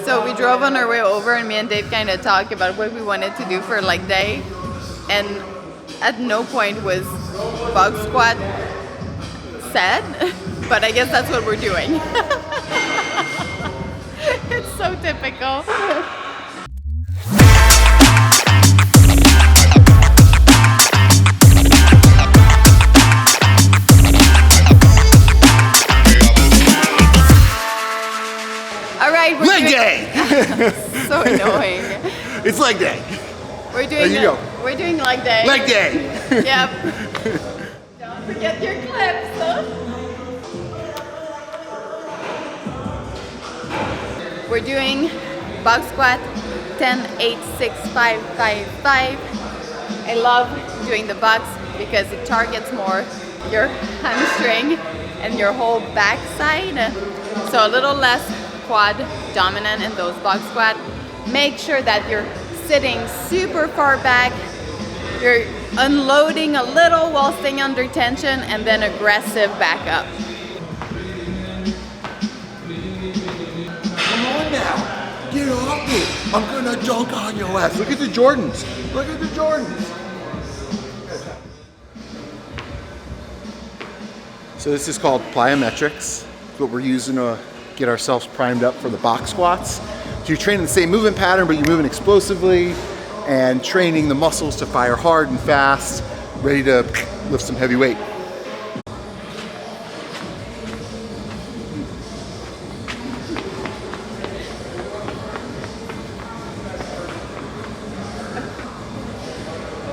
So we drove on our way over and me and Dave kind of talked about what we wanted to do for leg day. And at no point was box squat said, but I guess that's what we're doing. It's so typical. All right, we're leg doing... day. So annoying. It's leg day. We're doing. There you go. We're doing leg day. Leg day. Yep. Don't forget your clips, huh? We're doing box squat 10, 8, 6, 5, 5, 5. I love doing the box because it targets more your hamstring and your whole back side. So a little less quad dominant in those box squat. Make sure that you're sitting super far back. You're unloading a little while staying under tension and then aggressive back up. Come on now. Get off me. I'm gonna dunk on your ass. Look at the Jordans. Look at the Jordans. So this is called Plyometrics. It's what we're using to get ourselves primed up for the box squats. So you're training the same movement pattern, but you're moving explosively and training the muscles to fire hard and fast, ready to lift some heavy weight.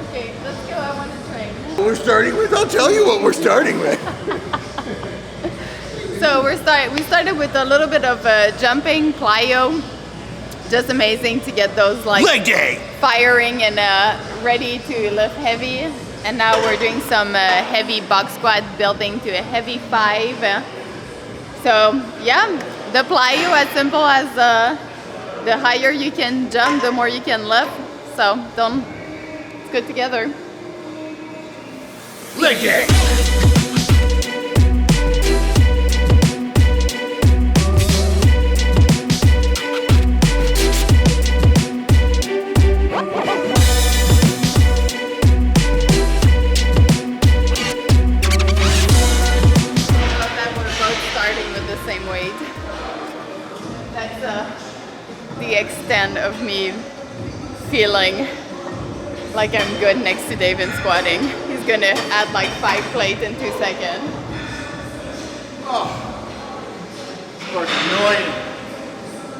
Okay, let's go. I want to train. What we're starting with? I'll tell you what we're starting with. So we started with a little bit of jumping, plyo. Just amazing to get those like Leg day. firing and ready to lift heavy. And now we're doing some heavy box squat, building to a heavy 5. So yeah, the plyo as simple as the higher you can jump, the more you can lift. So it's good together. Leg day. The extent of me feeling like I'm good next to Dave in squatting. He's gonna add like 5 plates in 2 seconds. Oh, it's annoying.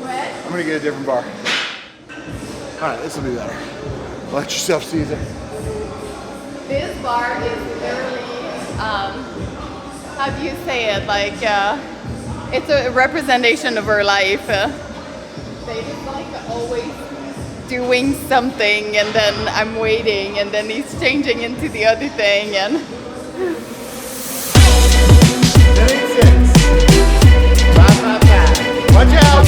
What? I'm gonna get a different bar. All right, this will be better. Let yourself see it. This bar is literally, how do you say it? Like, it's a representation of her life. David's like always doing something and then I'm waiting and then he's changing into the other thing and... That ain't 6. 5, 5, 5. Watch out!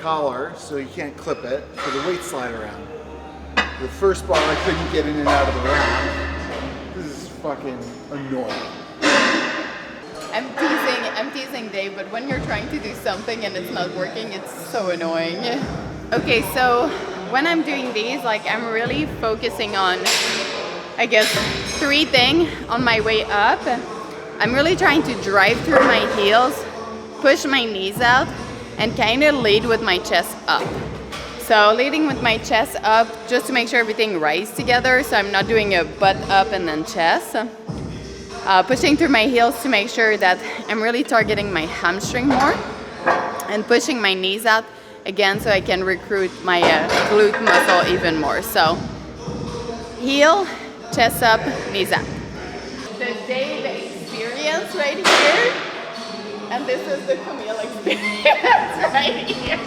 Collar, so you can't clip it, so the weights slide around. The first bar I couldn't get in and out of the rack. This is fucking annoying. I'm teasing Dave, but when you're trying to do something and it's not working, it's so annoying. Okay, so when I'm doing these, like I'm really focusing on, I guess, 3 things on my way up. I'm really trying to drive through my heels, push my knees out, and kind of lead with my chest up. So leading with my chest up just to make sure everything rises together, so I'm not doing a butt up and then chest. Pushing through my heels to make sure that I'm really targeting my hamstring more, and pushing my knees out again so I can recruit my glute muscle even more. So heel, chest up, knees up. The Dave experience right here, and this is the Camille experience right here.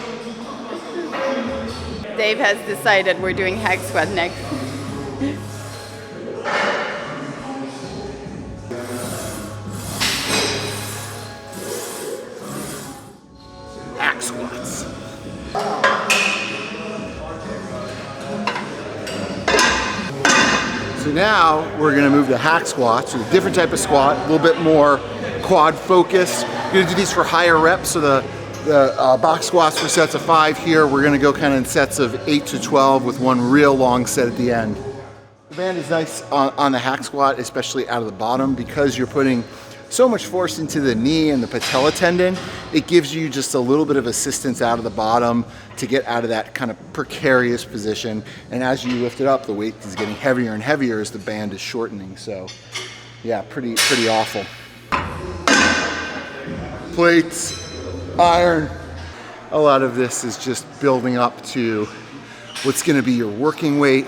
Dave has decided we're doing hack squat next. Hack squats. So now we're gonna move to hack squats, a different type of squat, a little bit more quad focused. We're gonna do these for higher reps, so the box squats for sets of 5 here. We're gonna go kind of in sets of 8 to 12 with one real long set at the end. The band is nice on the hack squat, especially out of the bottom, because you're putting so much force into the knee and the patella tendon. It gives you just a little bit of assistance out of the bottom to get out of that kind of precarious position. And as you lift it up, the weight is getting heavier and heavier as the band is shortening. So yeah, pretty awful. Plates, iron. A lot of this is just building up to what's gonna be your working weight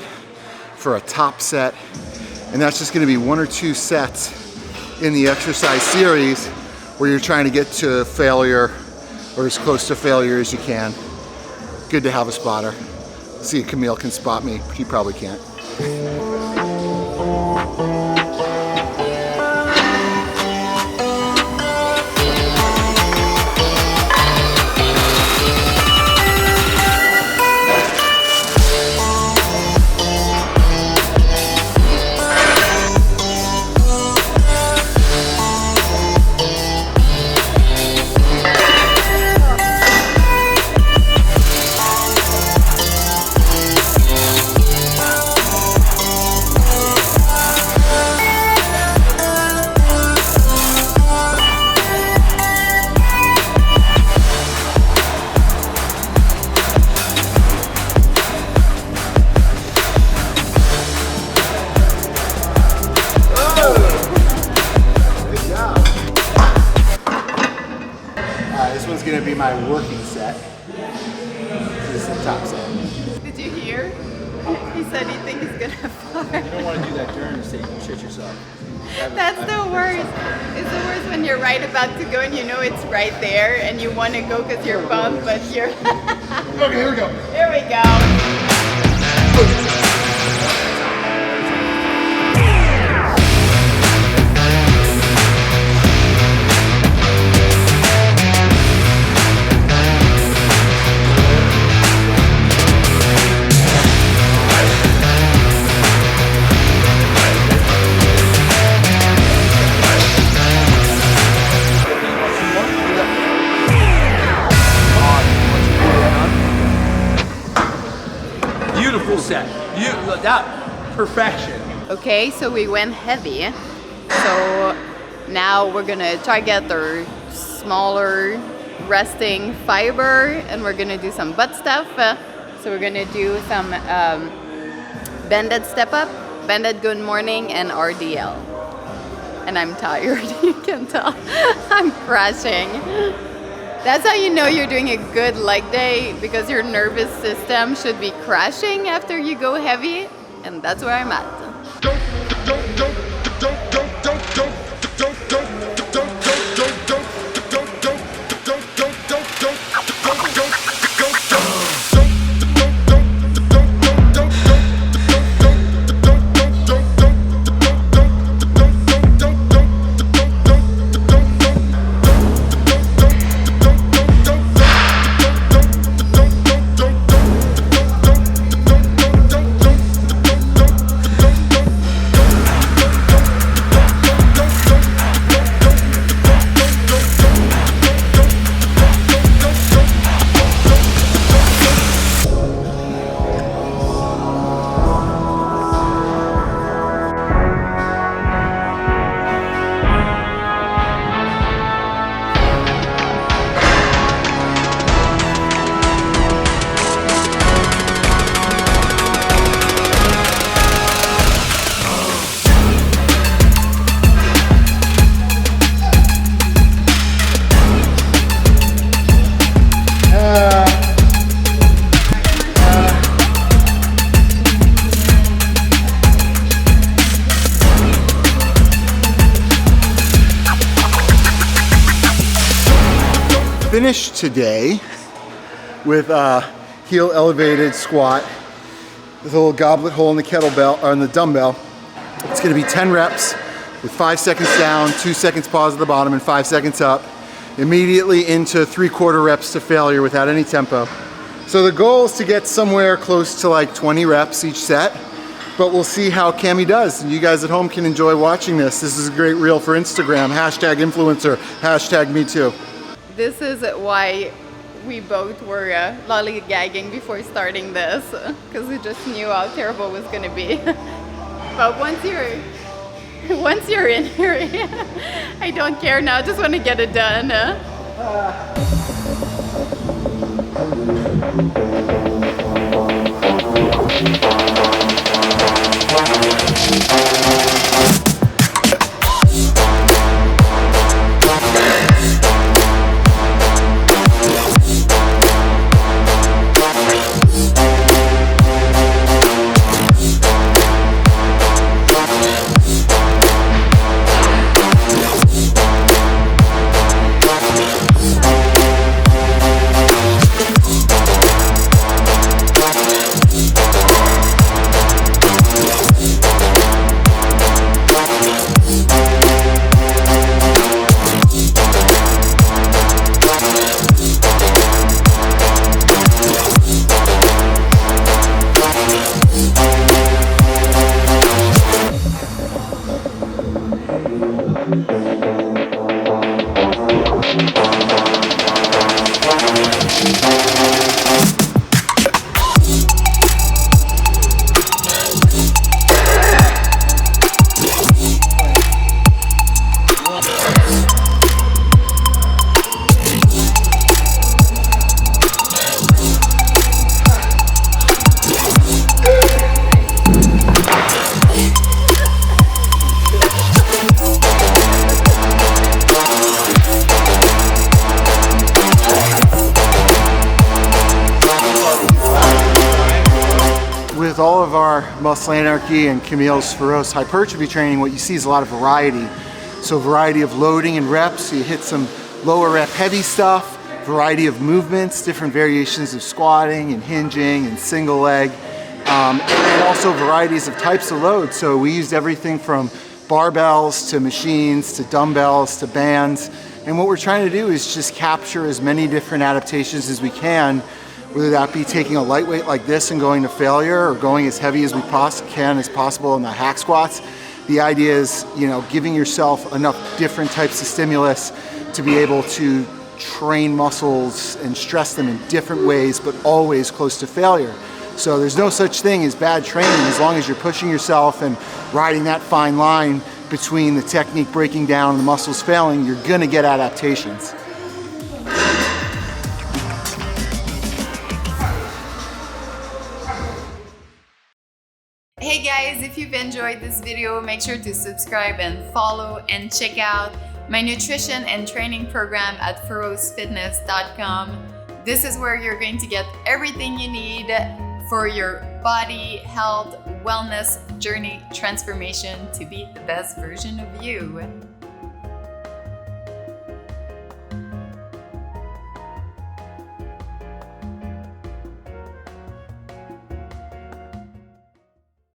for a top set. And that's just gonna be 1 or 2 sets in the exercise series where you're trying to get to failure or as close to failure as you can. Good to have a spotter. See if Camille can spot me. He probably can't. Gonna be my working set. This is the top set. Did you hear? He said he thinks he's gonna fart. You don't want to do that during the state, you shit yourself. That's the worst. It's the worst when you're right about to go and you know it's right there and you want to go because you're pumped, but you're... Okay, here we go. Here we go. Beautiful set. That perfection. Okay, so we went heavy. So now we're gonna target our smaller resting fiber and we're gonna do some butt stuff. So we're gonna do some bended step up, bended good morning, and RDL. And I'm tired, you can tell. I'm crashing. That's how you know you're doing a good leg day, because your nervous system should be crashing after you go heavy, and that's where I'm at. finish today with a heel elevated squat with a little goblet hole in the kettlebell or in the dumbbell. It's going to be 10 reps with 5 seconds down, 2 seconds pause at the bottom, and 5 seconds up. Immediately into 3/4 reps to failure without any tempo. So the goal is to get somewhere close to like 20 reps each set, but we'll see how Cami does. And you guys at home can enjoy watching this. This is a great reel for Instagram. Hashtag influencer, hashtag me too. This is why we both were lollygagging before starting this, because we just knew how terrible it was going to be. But once you're in here, I don't care now. I just want to get it done. With all of our Muscle Anarchy and Camille's Feroce hypertrophy training, what you see is a lot of variety. So variety of loading and reps, so you hit some lower rep heavy stuff, variety of movements, different variations of squatting and hinging and single leg, and also varieties of types of loads. So we used everything from barbells to machines to dumbbells to bands. And what we're trying to do is just capture as many different adaptations as we can, whether that be taking a lightweight like this and going to failure, or going as heavy as we can as possible in the hack squats. The idea is, giving yourself enough different types of stimulus to be able to train muscles and stress them in different ways, but always close to failure. So there's no such thing as bad training as long as you're pushing yourself and riding that fine line between the technique breaking down and the muscles failing. You're gonna get adaptations. Hey guys, if you've enjoyed this video, make sure to subscribe and follow, and check out my nutrition and training program at ferocefitness.com. This is where you're going to get everything you need for your body, health, wellness journey transformation to be the best version of you.